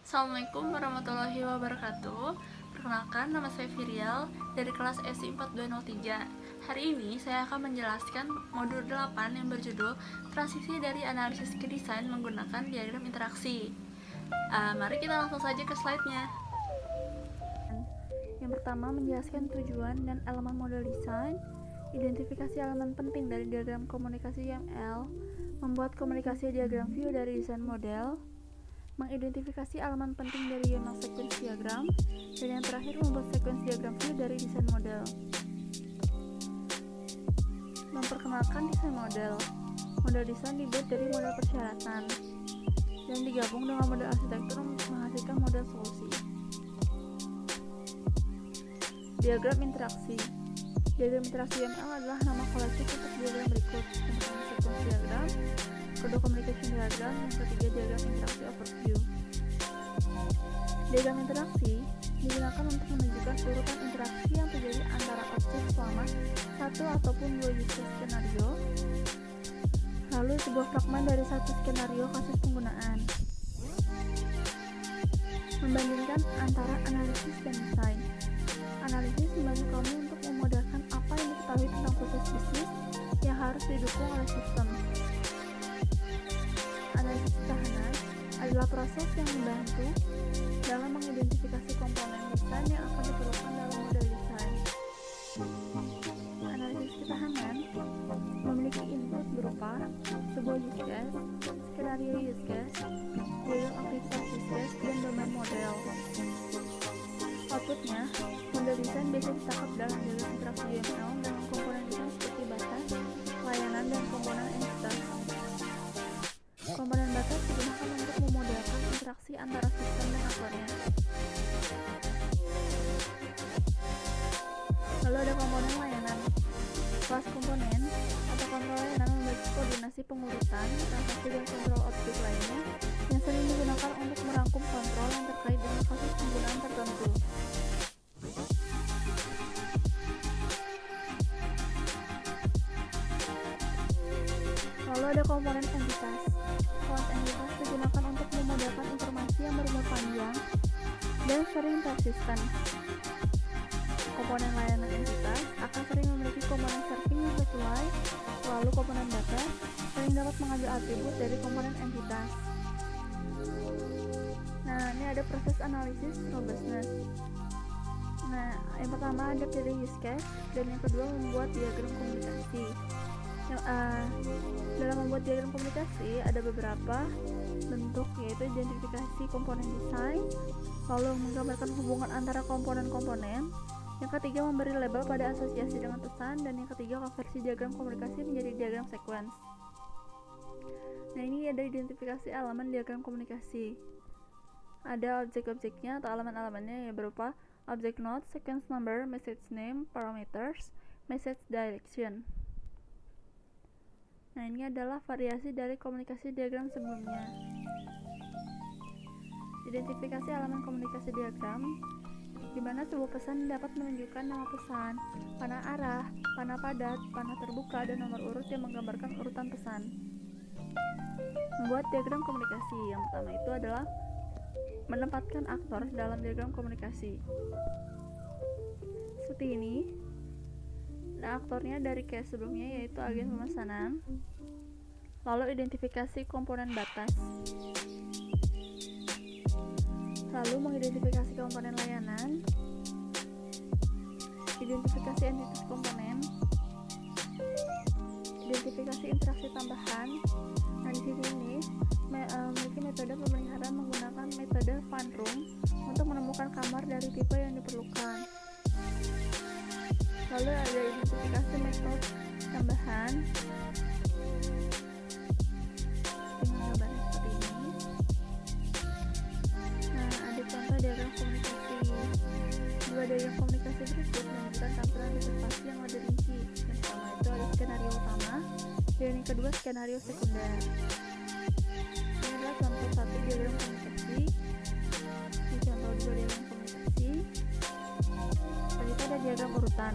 Assalamualaikum warahmatullahi wabarakatuh. Perkenalkan, nama saya Virial dari kelas SI 4203. Hari ini saya akan menjelaskan modul 8 yang berjudul Transisi dari Analisis ke Desain menggunakan Diagram Interaksi. Mari kita langsung saja ke slide-nya. Yang pertama, menjelaskan tujuan dan elemen model desain, identifikasi elemen penting dari diagram komunikasi YML, membuat komunikasi diagram view dari desain model, mengidentifikasi elemen penting dari YML sequence diagram, dan yang terakhir membuat sequence diagram view dari desain model. Memperkenalkan desain model. Model desain dibuat dari model persyaratan dan digabung dengan model arsitektur untuk menghasilkan model solusi. Diagram interaksi. Diagram interaksi YML adalah nama kolektif untuk diagram berikut. Yang pertama sequence diagram, kedua communication diagram, yang ketiga diagram interaksi overview. Diagram interaksi digunakan untuk menunjukkan urutan interaksi yang terjadi antara objek selama satu ataupun dua use case skenario, lalu sebuah fragmen dari satu skenario kasus penggunaan. Membandingkan antara analisis dan desain. Analisis membantu kamu untuk memodelkan apa yang diketahui tentang proses bisnis yang harus didukung oleh sistem. Analisis ketahanan adalah proses yang membantu dalam mengidentifikasi komponen desain yang akan diperlukan dalam model desain. Analisis ketahanan memiliki input berupa sebuah use case, skenario use case, diagram aktivitas use case, dan domain model. Outputnya, model desain biasa ditangkap dalam diagram interaksi YML dengan komponen desain seperti batas, layanan, dan komponen entitas. Komponen batas digunakan untuk memodelkan interaksi antara sistem dan aktornya. Lalu ada komponen layanan. Kelas komponen atau kontrol layanan memiliki koordinasi pengurutan, transaksi, dan kontrol objek lainnya yang sering digunakan untuk merangkum kontrol yang terkait dengan kasus penggunaan tertentu. Lalu ada komponen entitas. Kelas entitas digunakan untuk memodelkan informasi yang berumur panjang dan sering persisten. Komponen layanan entitas akan sering memiliki komponen serving yang sesuai, lalu komponen data sering dapat mengambil atribut dari komponen entitas. Nah, ini ada proses analisis robustness. Nah, yang pertama ada pilih use case, dan yang kedua membuat diagram komunikasi. Dalam membuat diagram komunikasi ada beberapa bentuk, yaitu identifikasi komponen desain, lalu menggambarkan hubungan antara komponen-komponen, yang ketiga memberi label pada asosiasi dengan pesan, dan yang ketiga konversi diagram komunikasi menjadi diagram sequence. Nah, ini ada identifikasi elemen diagram komunikasi. Ada objek-objeknya atau elemen-elemennya, yang berupa object node, sequence number, message name, parameters, message direction. Nah, ini adalah variasi dari komunikasi diagram sebelumnya. Identifikasi elemen komunikasi diagram, di mana sebuah pesan dapat menunjukkan nama pesan, panah arah, panah padat, panah terbuka, dan nomor urut yang menggambarkan urutan pesan. Membuat diagram komunikasi, yang pertama itu adalah menempatkan aktor dalam diagram komunikasi. Seperti ini. Nah, aktornya dari case sebelumnya, yaitu agen pemesanan. Lalu identifikasi komponen batas. Lalu mengidentifikasi komponen layanan. Identifikasi entitas komponen. Identifikasi interaksi tambahan. Nah, di sini ini memiliki metode pemeliharaan menggunakan metode fun room untuk menemukan kamar dari tipe yang diperlukan. Lalu ada identifikasi metode tambahan dengan gambarnya seperti ini. Nah, ada contoh diagram komunikasi. Dua diagram komunikasi berikut menunjukkan tampilan representasi yang lebih rinci. Yang pertama itu ada skenario utama, dan yang kedua skenario sekunder. Ini adalah contoh satu diagram komunikasi. Di contoh dua diagram komunikasi. Dan itu ada diagram urutan.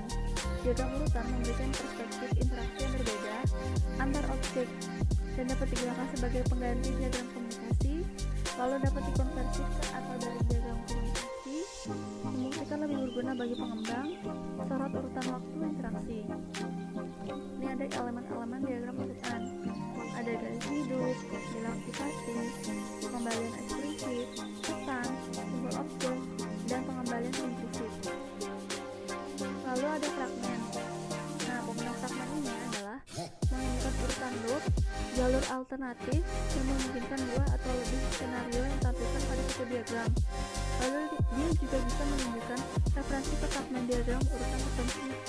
Diagram urutan memberikan perspektif interaksi yang berbeda antar objek dan dapat digunakan sebagai pengganti diagram komunikasi, lalu dapat dikonversi ke Nah, bagi pengembang, sorot urutan waktu interaksi. Ini ada elemen-elemen diagram urutan. Ada garis hidup, nilai aktivasi, pengembalian eksplisit, pesan, simbol objek, dan pengembalian implisit. Lalu ada fragmen. Nah, penggunaan fragmen ini adalah menunjukkan urutan loop, jalur alternatif yang memungkinkan dua atau lebih skenario yang ditampilkan pada satu diagram. Lalu dia juga bisa menunjukkan referensi ke fragmen diagram urutan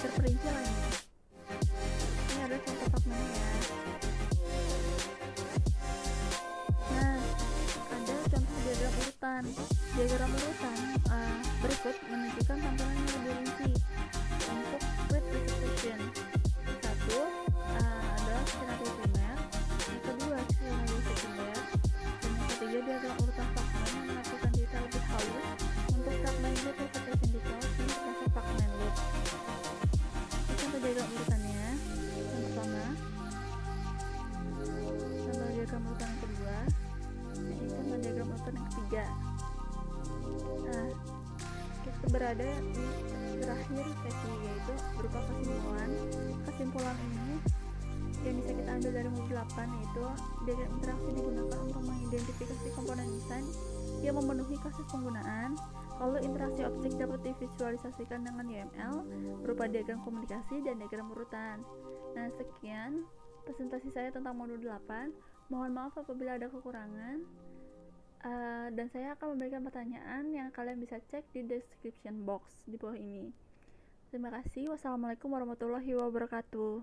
terperinci lainnya. Ini ada contoh fragmennya ya. Nah, ada contoh diagram urutan. Diagram urutan berikut menunjukkan tampilan yang lebih rinci untuk split distribution. Satu adalah skenario primer, yang kedua skenario sekunder, dan yang ketiga diagram urutan fragmen yang menampilkan data lebih halus untuk fragmen loop representation details di dasar fragmen loop. Ini contoh diagram urutannya. Yang pertama, contoh diagram urutan yang kedua, ini contoh diagram urutan yang ketiga. Nah, kita berada di terakhir sesi, yaitu berupa kesimpulan. Kesimpulan ini yang bisa kita ambil dari modul 8, yaitu diagram interaksi digunakan untuk mengidentifikasi komponen desain yang memenuhi kasus penggunaan. Lalu interaksi objek dapat divisualisasikan dengan UML berupa diagram komunikasi dan diagram urutan. Nah, sekian presentasi saya tentang modul 8. Mohon maaf apabila ada kekurangan. Dan saya akan memberikan pertanyaan yang kalian bisa cek di description box di bawah ini. Terima kasih. Wassalamualaikum warahmatullahi wabarakatuh.